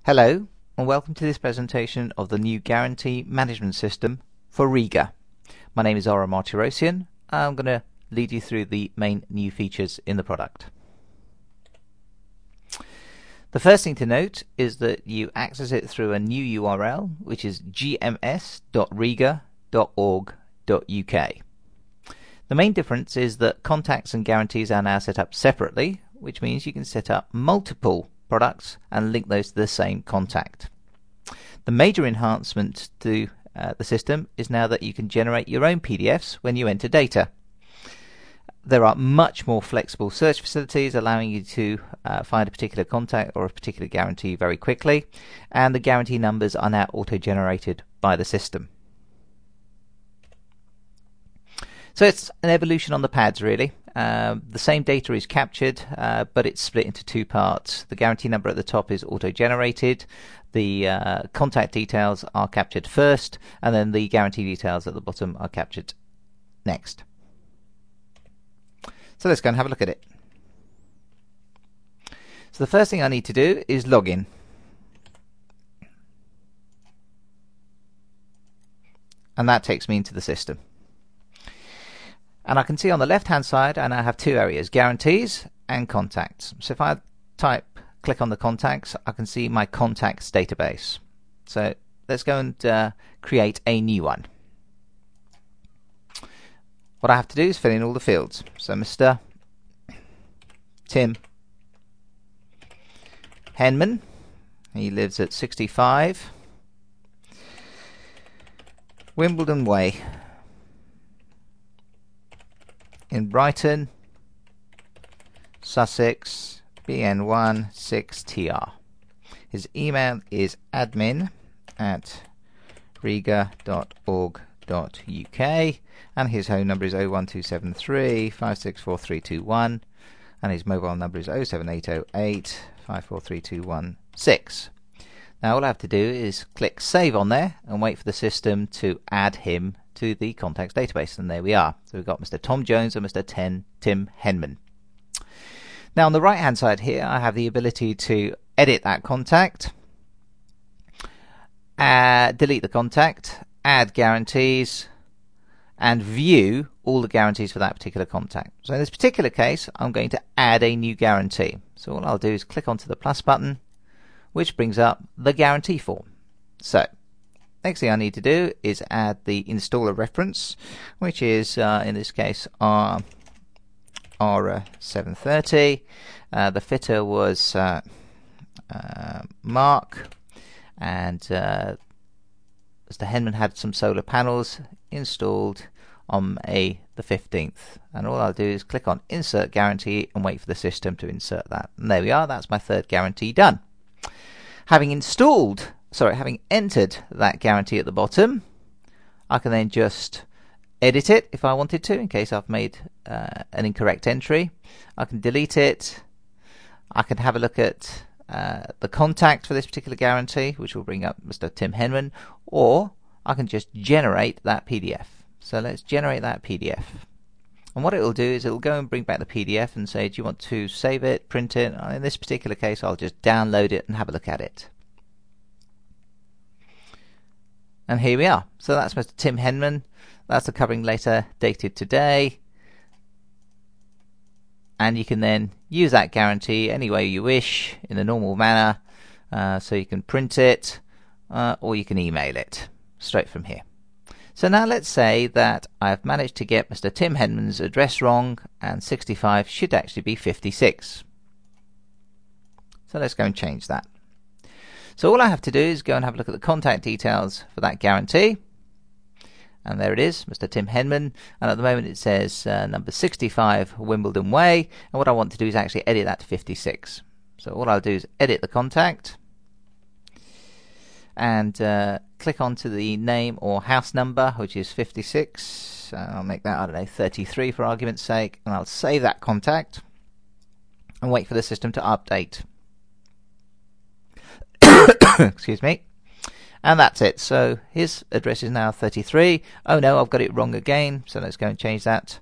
Hello and welcome to this presentation of the new guarantee management system for REIGA. My name is Ora Martirosyan. I'm going to lead you through the main new features in the product. The first thing to note is that you access it through a new URL, which is gms.reiga.org.uk. The main difference is that contacts and guarantees are now set up separately, which means you can set up multiple products and link those to the same contact. The major enhancement to the system is now that you can generate your own PDFs when you enter data. There are much more flexible search facilities allowing you to find a particular contact or a particular guarantee very quickly, and the guarantee numbers are now auto-generated by the system. So it's an evolution on the pads, really. The same data is captured, but it's split into two parts. The guarantee number at the top is auto-generated, the contact details are captured first, and then the guarantee details at the bottom are captured next. So let's go and have a look at it. So the first thing I need to do is log in. And that takes me into the system. And I can see on the left hand side I now have two areas, guarantees and contacts. So if I click on the contacts, I can see my contacts database. So let's go and create a new one. What I have to do is fill in all the fields. So Mr. Tim Henman, he lives at 65 Wimbledon Way in Brighton, Sussex, BN1 6TR. His email is admin@reiga.org.uk, and his home number is 01273 564 and his mobile number is 07808 543216. Now all I have to do is click save on there and wait for the system to add him to the contacts database, and there we are. So we've got Mr. Tom Jones and Mr. Tim Henman. Now on the right hand side here I have the ability to edit that contact, delete the contact, add guarantees, and view all the guarantees for that particular contact. So in this particular case I'm going to add a new guarantee. So all I'll do is click onto the plus button, which brings up the guarantee form. So next thing I need to do is add the installer reference, which is in this case R730. The fitter was Mark, and Mr. Henman had some solar panels installed on the 15th. And all I'll do is click on insert guarantee and wait for the system to insert that. And there we are, that's my third guarantee done. Having entered that guarantee at the bottom, I can then just edit it if I wanted to, in case I've made an incorrect entry. I can delete it. I can have a look at the contact for this particular guarantee, which will bring up Mr. Tim Henman, or I can just generate that PDF. So let's generate that PDF. And what it will do is it will go and bring back the PDF and say, do you want to save it, print it? In this particular case I'll just download it and have a look at it. And here we are. So that's Mr. Tim Henman. That's the covering letter dated today. And you can then use that guarantee any way you wish in a normal manner. So you can print it or you can email it straight from here. So now let's say that I've managed to get Mr. Tim Henman's address wrong, and 65 should actually be 56. So let's go and change that. So all I have to do is go and have a look at the contact details for that guarantee. And there it is, Mr. Tim Henman. And at the moment it says number 65 Wimbledon Way. And what I want to do is actually edit that to 56. So all I'll do is edit the contact and click onto the name or house number, which is 56. I'll make that, I don't know, 33 for argument's sake, and I'll save that contact and wait for the system to update. Excuse me. And that's it. So his address is now 33. Oh no, I've got it wrong again, so let's go and change that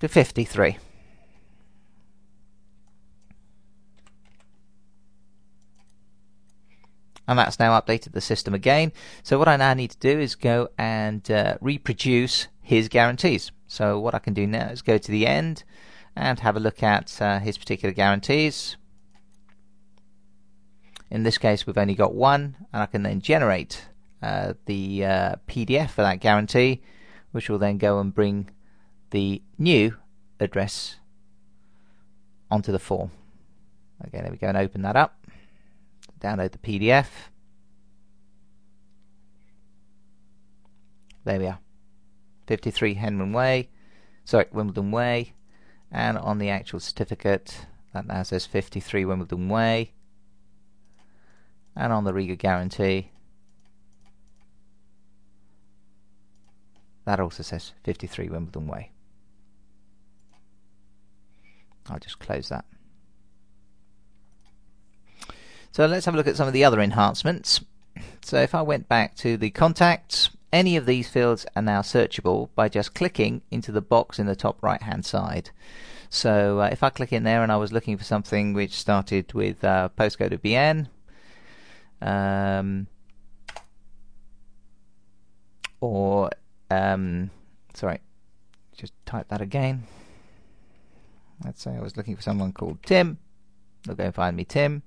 to 53. And that's now updated the system again. So what I now need to do is go and reproduce his guarantees. So what I can do now is go to the end and have a look at his particular guarantees. In this case we've only got one, and I can then generate the PDF for that guarantee, which will then go and bring the new address onto the form. Okay, there we go, and open that up. Download the PDF. There we are. 53 Wimbledon Way, and on the actual certificate that now says 53 Wimbledon Way, and on the REIGA guarantee that also says 53 Wimbledon Way. I'll just close that. So let's have a look at some of the other enhancements. So if I went back to the contacts, any of these fields are now searchable by just clicking into the box in the top right hand side. So if I click in there and I was looking for something which started with postcode of BN, sorry, just type that again. Let's say I was looking for someone called Tim. They'll go and find me Tim.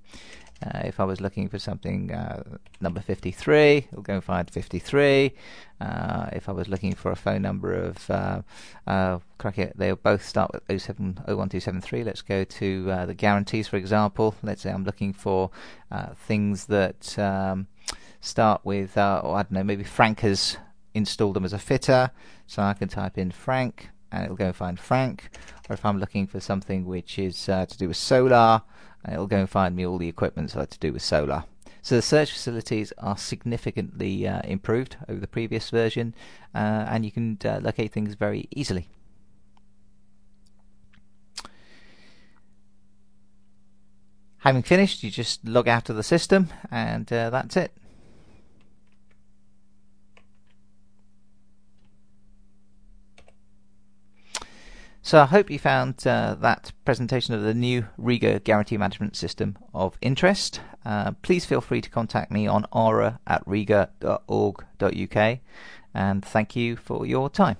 If I was looking for something number 53, it'll go and find 53. If I was looking for a phone number of they'll both start with 01273. Let's go to the guarantees, for example. Let's say I'm looking for things that start with, or I don't know, maybe Frank has installed them as a fitter, so I can type in Frank and it'll go and find Frank. Or if I'm looking for something which is to do with solar, it'll go and find me all the equipment to do with solar. So the search facilities are significantly improved over the previous version, and you can locate things very easily. Having finished, you just log out of the system, and that's it. So I hope you found that presentation of the new REIGA Guarantee Management System of interest. Please feel free to contact me on aura@reiga.org.uk, and thank you for your time.